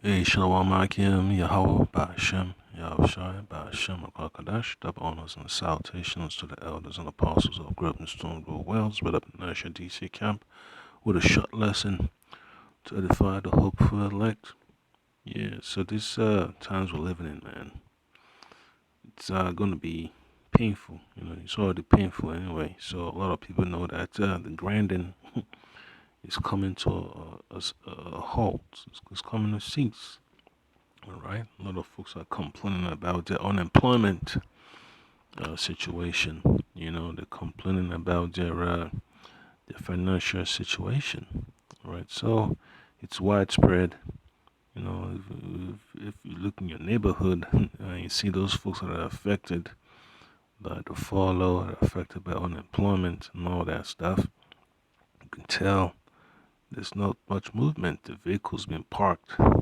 Hey, Shalom Akim, Yahweh, Ba'ashem, Yahushai, Ba'ashem, Akakadash, double honors and salutations to the elders and apostles of Grove Stone Grove Wells, right up in the Nashua DC camp, with a short lesson to edify the hopeful elect. Yeah, so this times we're living in, man, it's gonna be painful. It's already painful anyway. So a lot of people know that the grinding is coming to a halt. It's coming to cease. All right, a lot of folks are complaining about their unemployment situation. They're complaining about their financial situation. All right, so it's widespread. If you look in your neighborhood and you see those folks that are affected by the furlough, are affected by unemployment and all that stuff, you can tell there's not much movement. The vehicle's been parked. All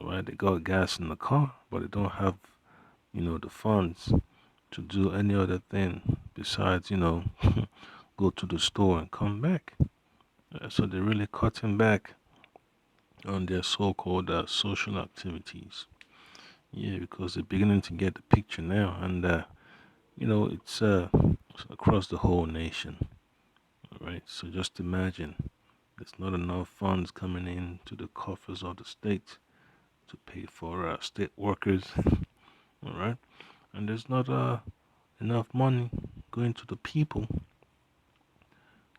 right, they got gas in the car, but they don't have the funds to do any other thing besides, go to the store and come back. So they're really cutting back on their so-called social activities. Yeah, because they're beginning to get the picture now, and it's across the whole nation. All right, so just imagine there's not enough funds coming in to the coffers of the state to pay for state workers. All right, and there's not enough money going to the people,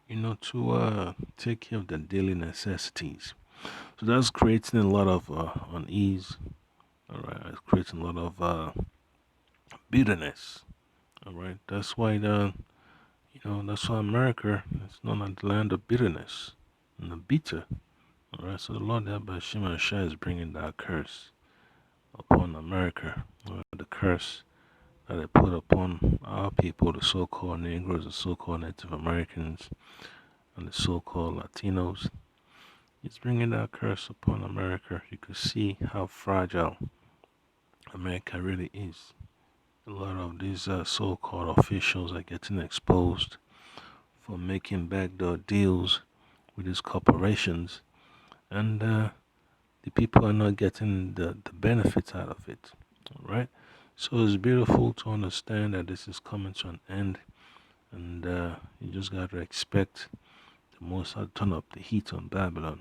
to take care of their daily necessities. So that's creating a lot of unease. All right, it's creating a lot of bitterness. All right, that's why that's why America is known as the land of bitterness and the bitter. All right, so the Lord Yahweh Shai is bringing that curse upon America. The curse that they put upon our people, the so-called Negroes, the so-called Native Americans, and the so-called Latinos. It's bringing that curse upon America. You can see how fragile America really is. A lot of these so-called officials are getting exposed for making backdoor deals with these corporations, and the people are not getting the benefits out of it. All right. So it's beautiful to understand that this is coming to an end, and you just got to expect the Most High to turn up the heat on Babylon.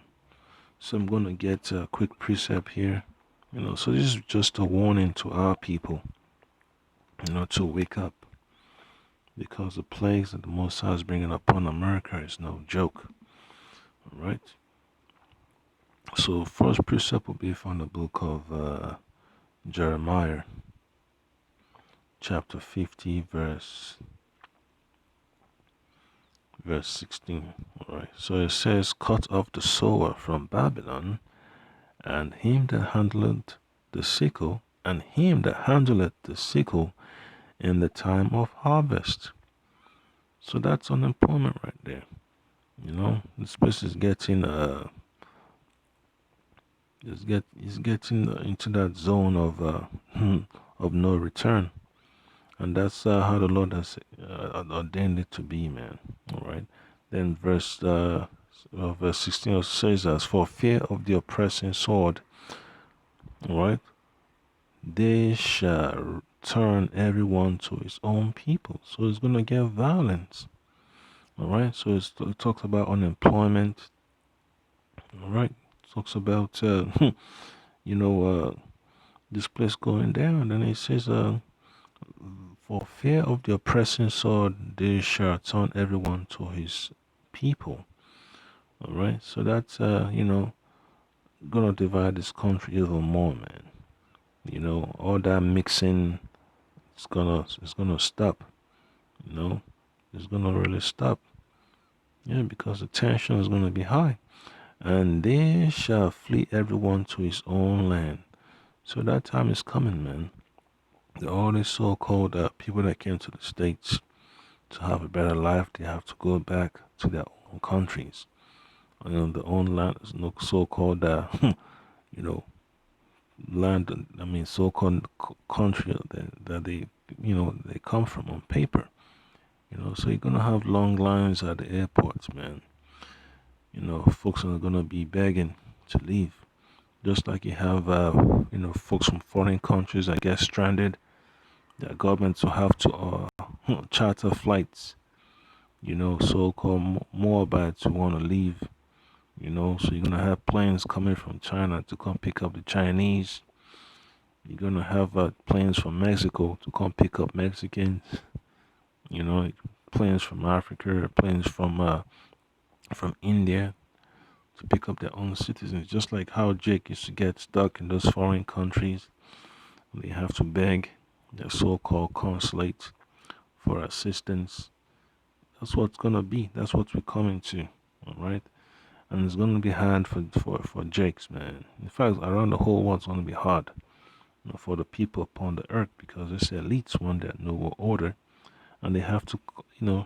So I'm going to get a quick precept here. So this is just a warning to our people, to wake up, because the plagues that the Most High is bringing upon America is no joke. All right. So first precept will be from the book of Jeremiah, chapter 50, verse 16. All right. So it says, "Cut off the sower from Babylon, and him that handleth the sickle, and him that handleth the sickle in the time of harvest." So that's unemployment right there. This place is getting is getting into that zone of of no return, and that's how the Lord has ordained it to be, man. All right. Then verse 16 says, "As for fear of the oppressing sword, all right, they shall turn everyone to his own people." So it's gonna get violence. All right. So it talks about unemployment. All right. It talks about this place going down. And it says, "For fear of the oppressing sword, they shall turn everyone to his people." All right. So that's gonna divide this country even more, man. All that mixing it's gonna stop. It's gonna really stop. Yeah, because the tension is gonna be high. "And they shall flee everyone to his own land." So that time is coming, man. All these so-called people that came to the States to have a better life, they have to go back to their own countries. The own land is no so-called, you know, land. I mean, so-called country that they come from on paper. So you're gonna have long lines at the airports, man. Folks are gonna be begging to leave Just like you have, folks from foreign countries that get stranded, the governments will have to charter flights, so-called Moabites who want to leave, so you're going to have planes coming from China to come pick up the Chinese. You're going to have planes from Mexico to come pick up Mexicans, you know, planes from Africa, planes from India to pick up their own citizens, just like how Jake used to get stuck in those foreign countries. They have to beg their so-called consulate for assistance. That's what's gonna be. That's what we're coming to. All right, and it's gonna be hard for Jakes, man. In fact, around the whole world, it's gonna be hard, for the people upon the earth, because this elites want that new world order, and they have to,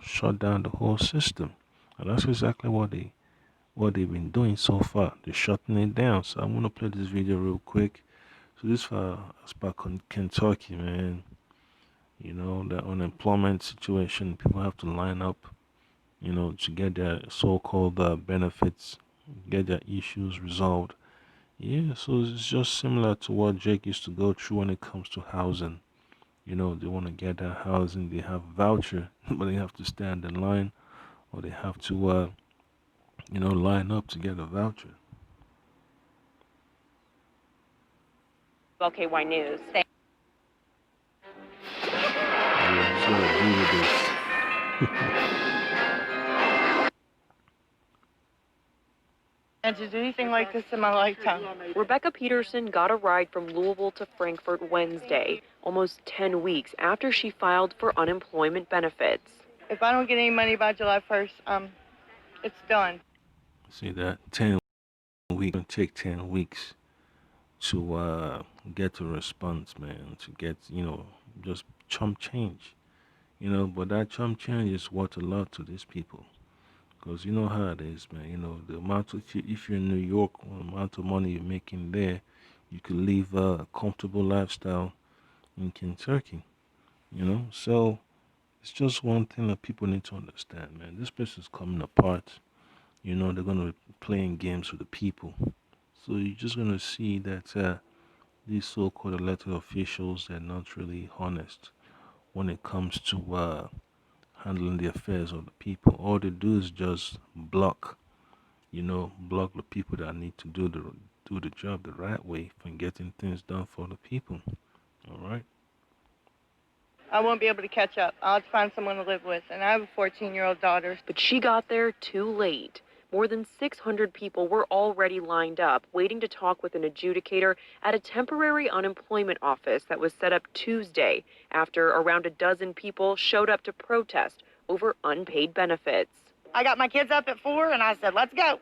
shut down the whole system, and that's exactly what they've been doing so far. They're shutting it down. So I'm gonna play this video real quick. So this for as per Kentucky, man. The unemployment situation. People have to line up, to get their so-called benefits, get their issues resolved. Yeah, so it's just similar to what Jake used to go through when it comes to housing. They want to get their housing, they have voucher, but they have to stand in line, or they have to, line up to get a voucher. LKY News. Yeah, so I agree with this. And to do anything like this in my lifetime. Rebecca Peterson got a ride from Louisville to Frankfort Wednesday, almost 10 weeks after she filed for unemployment benefits. If I don't get any money by July 1st, it's done. See that 10 weeks, gonna take 10 weeks to get a response, man. To get just chump change, But that chump change is worth a lot to these people. Because you know how it is, man. The amount of, if you're in New York, the amount of money you're making there, you could live a comfortable lifestyle in Kentucky, So it's just one thing that people need to understand, man. This place is coming apart. They're going to be playing games with the people. So you're just going to see that these so-called elected officials, they're not really honest when it comes to handling the affairs of the people. All they do is just block the people that need to do the job the right way from getting things done for the people. All right. I won't be able to catch up. I'll have to find someone to live with, and I have a 14-year-old daughter. But she got there too late. More than 600 people were already lined up, waiting to talk with an adjudicator at a temporary unemployment office that was set up Tuesday after around a dozen people showed up to protest over unpaid benefits. I got my kids up at 4, and I said, let's go.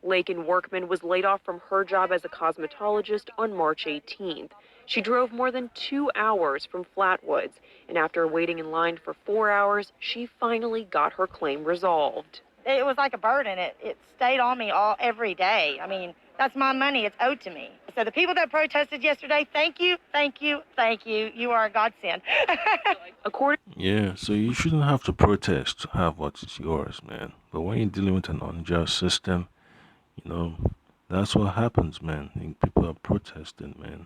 Lakin Workman was laid off from her job as a cosmetologist on March 18th. She drove more than 2 hours from Flatwoods, and after waiting in line for 4 hours, she finally got her claim resolved. It was like a burden. It stayed on me every day. I mean, that's my money. It's owed to me. So the people that protested yesterday, thank you, thank you, thank you. You are a godsend. Yeah, so you shouldn't have to protest to have what is yours, man. But when you're dealing with an unjust system, that's what happens, man. And people are protesting, man,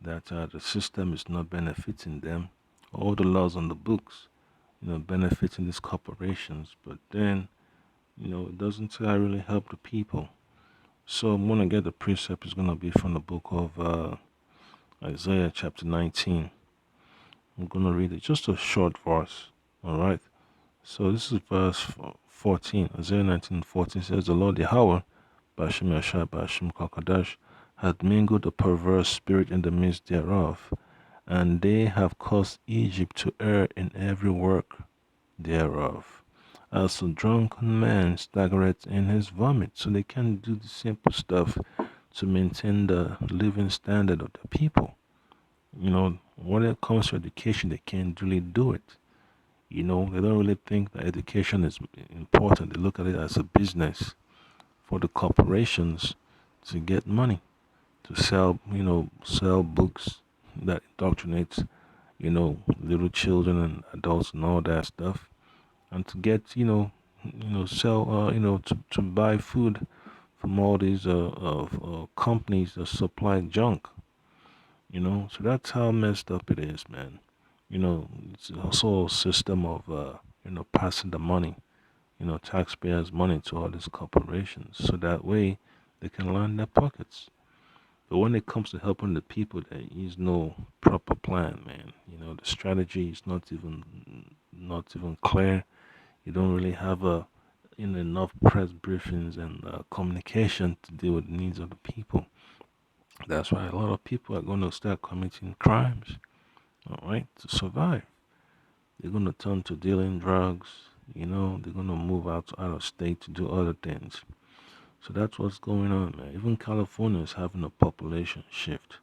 that the system is not benefiting them. All the laws on the books, benefiting these corporations, but then, it doesn't really help the people. So I'm going to get the precept is going to be from the book of Isaiah chapter 19. I'm going to read it, just a short verse, all right? So this is verse 14. Isaiah 19:14 says, the Lord Yahweh, Bashim Yashab, Bashim Kakadash, hath mingled a perverse spirit in the midst thereof, and they have caused Egypt to err in every work thereof. As a drunken man staggereth in his vomit. So they can't do the simple stuff to maintain the living standard of the people. When it comes to education, they can't really do it. They don't really think that education is important. They look at it as a business for the corporations to get money, to sell books that indoctrinates, little children and adults and all that stuff, and to get, sell, to buy food from all these companies that supply junk. So that's how messed up it is, man. It's also a system of passing the money, taxpayers' money to all these corporations, so that way they can line their pockets. But when it comes to helping the people, there is no proper plan, man. The strategy is not even clear. You don't really have enough press briefings and communication to deal with the needs of the people. That's why a lot of people are going to start committing crimes, all right, to survive. They're going to turn to dealing drugs. They're going to move out of state to do other things. So that's what's going on, man. Even California is having a population shift,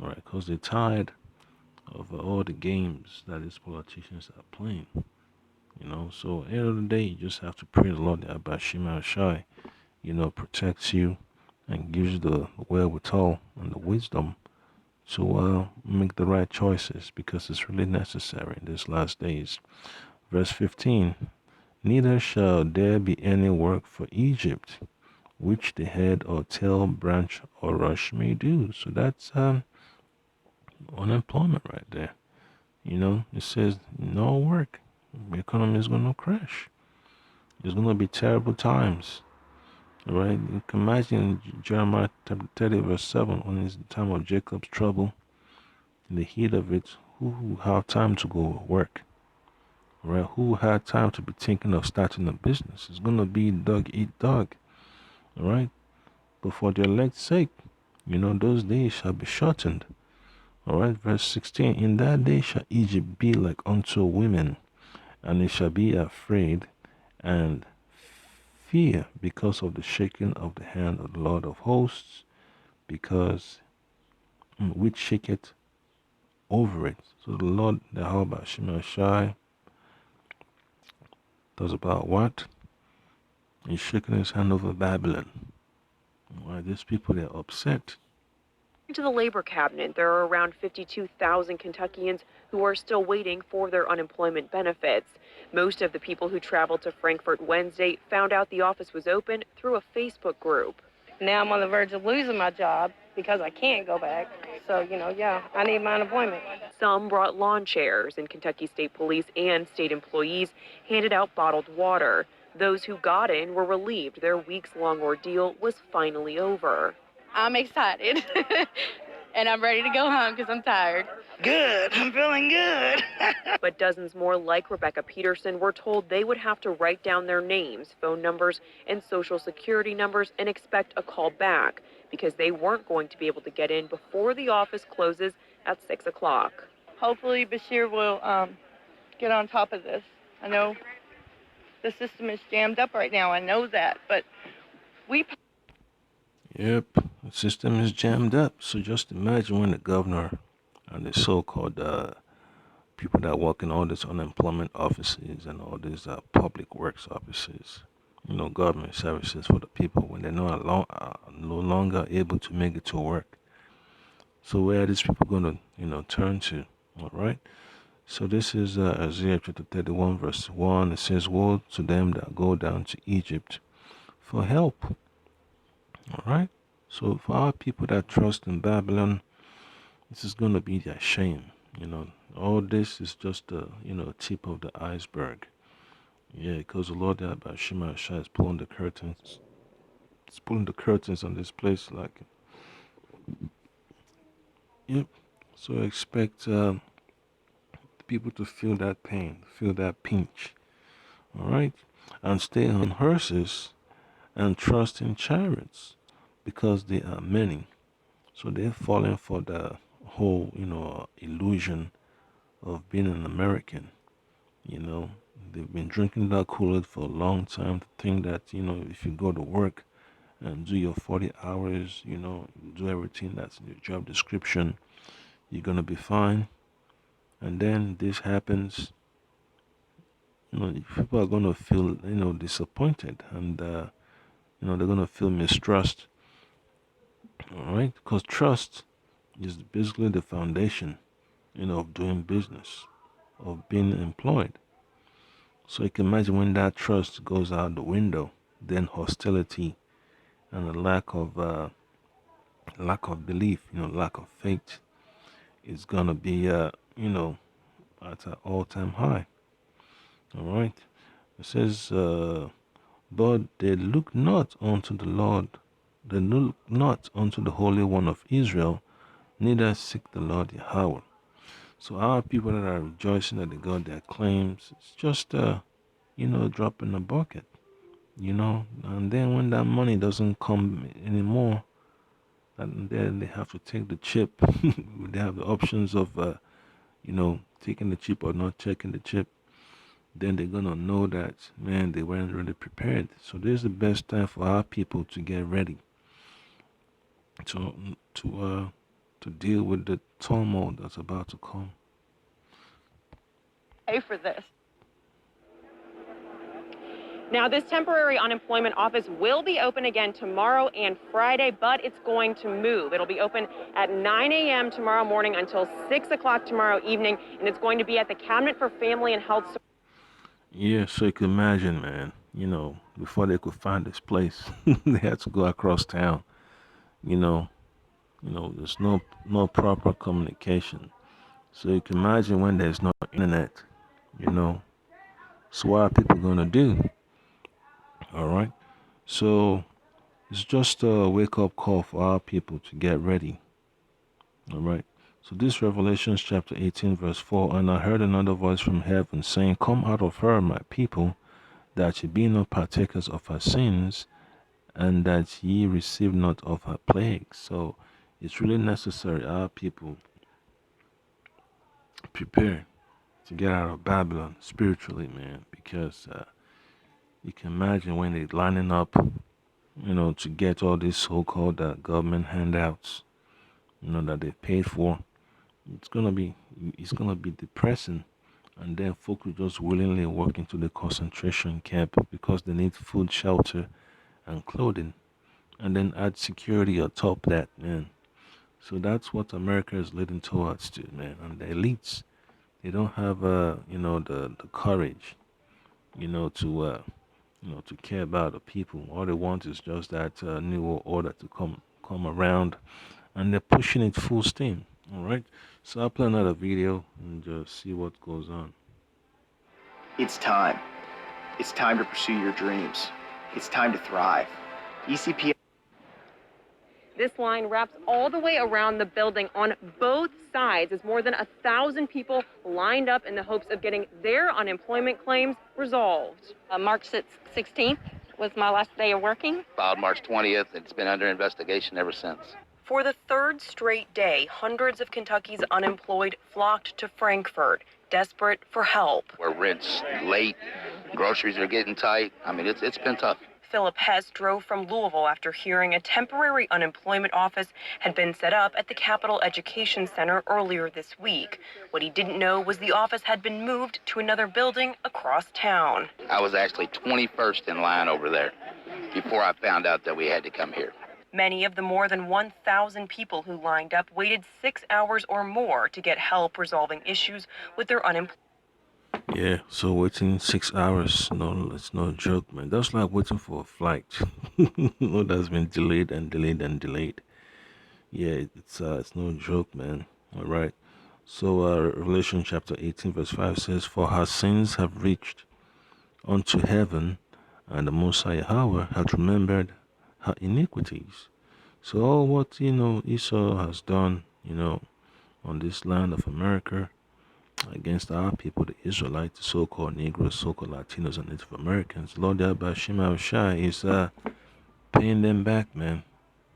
all right, because they're tired of all the games that these politicians are playing. So at the end of the day, you just have to pray the Lord that Bashima Shai, protects you and gives you the wherewithal and the wisdom to make the right choices, because it's really necessary in these last days. Verse 15, neither shall there be any work for Egypt, which the head or tail, branch or rush may do. So that's unemployment right there. It says no work. The economy is going to crash. There's going to be terrible times. Right? You can imagine Jeremiah chapter 30, verse 7, when it's the time of Jacob's trouble, in the heat of it, who have time to go work? Right? Who had time to be thinking of starting a business? It's going to be dog eat dog. Right? But for the elect's sake, those days shall be shortened. Alright, verse 16, in that day shall Egypt be like unto women, and it shall be afraid and fear because of the shaking of the hand of the Lord of hosts, because which shaketh over it. So the Lord, the Haba Shemashai, does about what? He's shaking his hand over Babylon. Why, these people, they're upset. To the labor cabinet, there are around 52,000 Kentuckians who are still waiting for their unemployment benefits. Most of the people who traveled to Frankfort Wednesday found out the office was open through a Facebook group. Now I'm on the verge of losing my job because I can't go back. So, I need my unemployment. Some brought lawn chairs, and Kentucky State Police and state employees handed out bottled water. Those who got in were relieved their weeks-long ordeal was finally over. I'm excited, and I'm ready to go home because I'm tired. Good. I'm feeling good. But dozens more like Rebecca Peterson were told they would have to write down their names, phone numbers, and social security numbers and expect a call back because they weren't going to be able to get in before the office closes at 6 o'clock. Hopefully Bashir will get on top of this. I know the system is jammed up right now. I know that, but we... Yep, the system is jammed up. So just imagine when the governor and the so-called people that work in all these unemployment offices and all these public works offices, government services for the people, when they're no longer able to make it to work. So where are these people going to, turn to? All right. So this is Isaiah chapter 31, verse 1. It says, woe to them that go down to Egypt for help. All right. So for our people that trust in Babylon, this is going to be their shame. All this is just the tip of the iceberg. Yeah, because the Lord about Shema Shai is pulling the curtains. It's pulling the curtains on this place. Like, yep. So expect people to feel that pain, feel that pinch. All right, and stay on horses and trust in chariots, because they are many. So they're falling for the whole, illusion of being an American. They've been drinking that Kool-Aid for a long time to think that, if you go to work and do your 40 hours, do everything that's in your job description, you're going to be fine. And then this happens, people are going to feel, disappointed, and, they're going to feel mistrust. All right? Because trust is basically the foundation, of doing business, of being employed. So you can imagine when that trust goes out the window, then hostility and a lack of belief, lack of faith is gonna be at an all-time high. All right. It says, but they look not unto the Lord, they look not unto the Holy One of Israel, neither seek the Lord Yahweh. So our people that are rejoicing that they got their claims, it's just a drop in the bucket, and then when that money doesn't come anymore, and then they have to take the chip. They have the options of taking the chip or not taking the chip. Then they're gonna know that, man, they weren't really prepared. So this is the best time for our people to get ready to to uh to deal with the turmoil that's about to come. Pay for this. Now, this temporary unemployment office will be open again tomorrow and Friday, but it's going to move. It'll be open at 9 a.m. tomorrow morning until 6 o'clock tomorrow evening, and it's going to be at the Cabinet for Family and Health. Yeah, so you can imagine, man. Before they could find this place, they had to go across town. You know, there's no proper communication. So you can imagine when there's no internet. You know, so what are people gonna do? All right. So it's just a wake up call for our people to get ready. All right. So this Revelations chapter 18 verse 4, and I heard another voice from heaven saying, come out of her, my people, that ye be not partakers of her sins, and that ye receive not of her plagues. So it's really necessary our people prepare to get out of Babylon spiritually, man, because you can imagine when they're lining up, to get all these so-called government handouts, that they paid for. It's gonna be depressing, and then folk will just willingly walk into the concentration camp because they need food, shelter, and clothing, and then add security atop that, man. So that's what America is leading towards, too, man. And the elites, they don't have the courage, to care about the people. All they want is just that new world order to come around, and they're pushing it full steam. All right. So I'll play another video and just see what goes on. It's time. It's time to pursue your dreams. It's time to thrive. ECP. This line wraps all the way around the building on both sides as more than 1,000 people lined up in the hopes of getting their unemployment claims resolved. March 16th was my last day of working. Filed March 20th. It's been under investigation ever since. For the third straight day, hundreds of Kentucky's unemployed flocked to Frankfort, desperate for help. Where rent's late, groceries are getting tight. I mean, it's been tough. Philip Hess drove from Louisville after hearing a temporary unemployment office had been set up at the Capital Education Center earlier this week. What he didn't know was the office had been moved to another building across town. I was actually 21st in line over there before I found out that we had to come here. Many of the more than 1,000 people who lined up waited 6 hours or more to get help resolving issues with their unemployment. Yeah, so waiting 6 hours, no, it's no joke, man. That's like waiting for a flight. That's been delayed and delayed and delayed. Yeah, it's no joke, man. All right. So Revelation chapter 18 verse 5 says, for her sins have reached unto heaven, and the Most High Yahweh hath remembered her iniquities. So all what Esau has done, on this land of America, against our people, the Israelites, the so-called Negroes, so-called Latinos, and Native Americans, Lord Yahweh Shai is paying them back, man.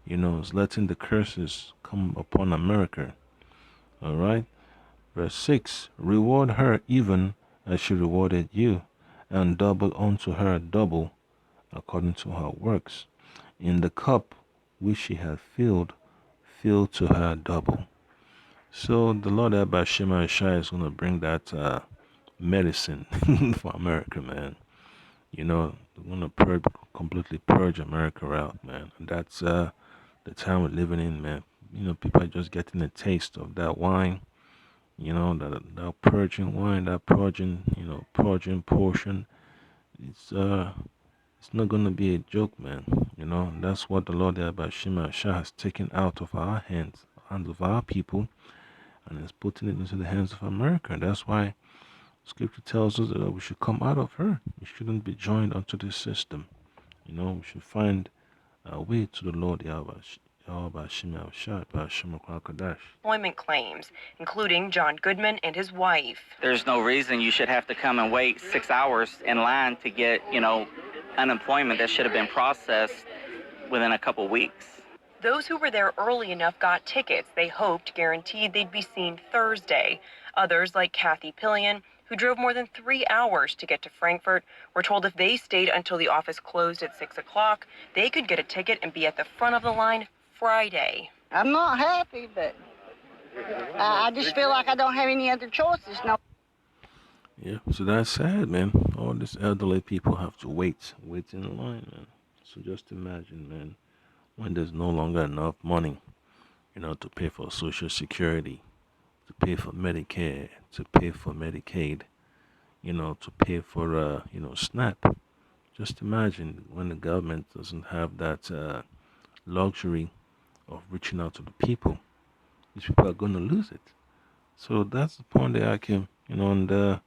It's letting the curses come upon America. All right. Verse 6, reward her even as she rewarded you, and double unto her double according to her works. In the cup which she hath filled, fill to her double. So the Lord Abba Shema Shai is going to bring that medicine for America, man. They're going to completely purge America out, man. And that's the time we're living in, man. People are just getting a taste of that wine, that purging wine, that purging portion. It's not going to be a joke, man. You know, and that's what the Lord Yahweh Shema Shah has taken out of our hands of our people, and is putting it into the hands of America. And that's why Scripture tells us that we should come out of her. We shouldn't be joined unto this system. You know, we should find our way to the Lord Yahweh Shema Shah, Shema Kwakadash. Employment claims, including John Goodman and his wife. There's no reason you should have to come and wait 6 hours in line to get, unemployment that should have been processed within a couple weeks. Those who were there early enough got tickets they hoped guaranteed they'd be seen Thursday. Others, like Kathy Pillion, who drove more than 3 hours to get to Frankfurt, were told if they stayed until the office closed at 6 o'clock, they could get a ticket and be at the front of the line Friday. I'm not happy, but I just feel like I don't have any other choices. No. Yeah, so that's sad, man. All these elderly people have to wait in line, man. So just imagine, man, when there's no longer enough money, to pay for Social Security, to pay for Medicare, to pay for Medicaid, to pay for, SNAP. Just imagine when the government doesn't have that luxury of reaching out to the people. These people are going to lose it. So that's the point that I came, and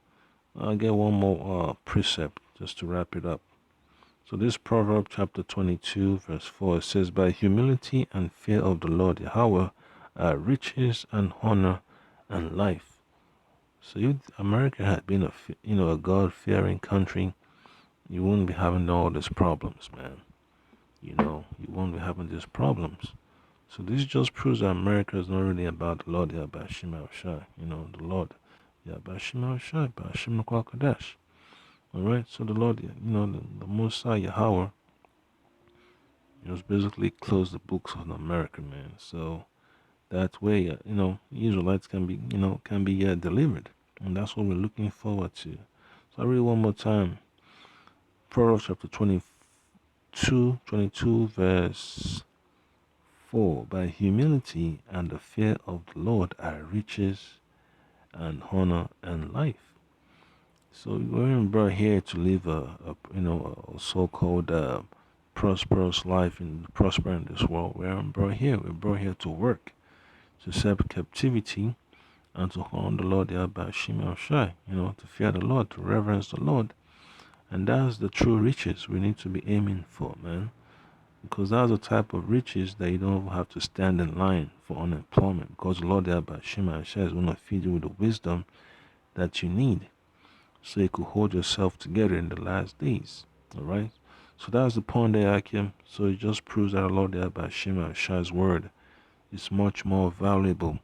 I'll get one more precept just to wrap it up. So this Proverb chapter 22 verse 4, it says, by humility and fear of the Lord Yahweh are riches and honor and life. So if America had been a God-fearing country, you wouldn't be having all these problems, man. You won't be having these problems. So this just proves that America is not really about the Lord Yahweh Shema Shai, the Lord Yahweh Shema Shai, Shema Kwakadash. Alright, so the Lord, the Most High Yahweh, basically closed the books on America, man. So that way, Israelites can be delivered. And that's what we're looking forward to. So I read one more time. Proverbs chapter 22, verse 4. By humility and the fear of the Lord are riches and honor and life. So we weren't brought here to live a so-called prosperous life and prosper in this world. We aren't brought here. We're brought here to work, to serve captivity, and to honor the Lord Yahweh Shema Shai, to fear the Lord, to reverence the Lord. And that's the true riches we need to be aiming for, man. Because that's the type of riches that you don't have to stand in line for unemployment. Because the Lord Yahweh Shema Shai is going to feed you with the wisdom that you need, so you could hold yourself together in the last days. Alright? So that's the point there, Akim. So it just proves that the Lord Yahweh Shema Shai's word is much more valuable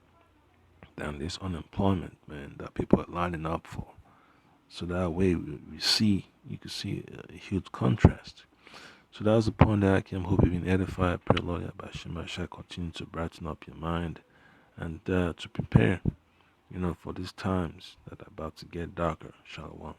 than this unemployment, man, that people are lining up for. So that way you can see a huge contrast. So that's the point that I can hope you've been edified. Pray Lord Yahweh Shema Shai continue to brighten up your mind and to prepare, for these times that are about to get darker. Shalom.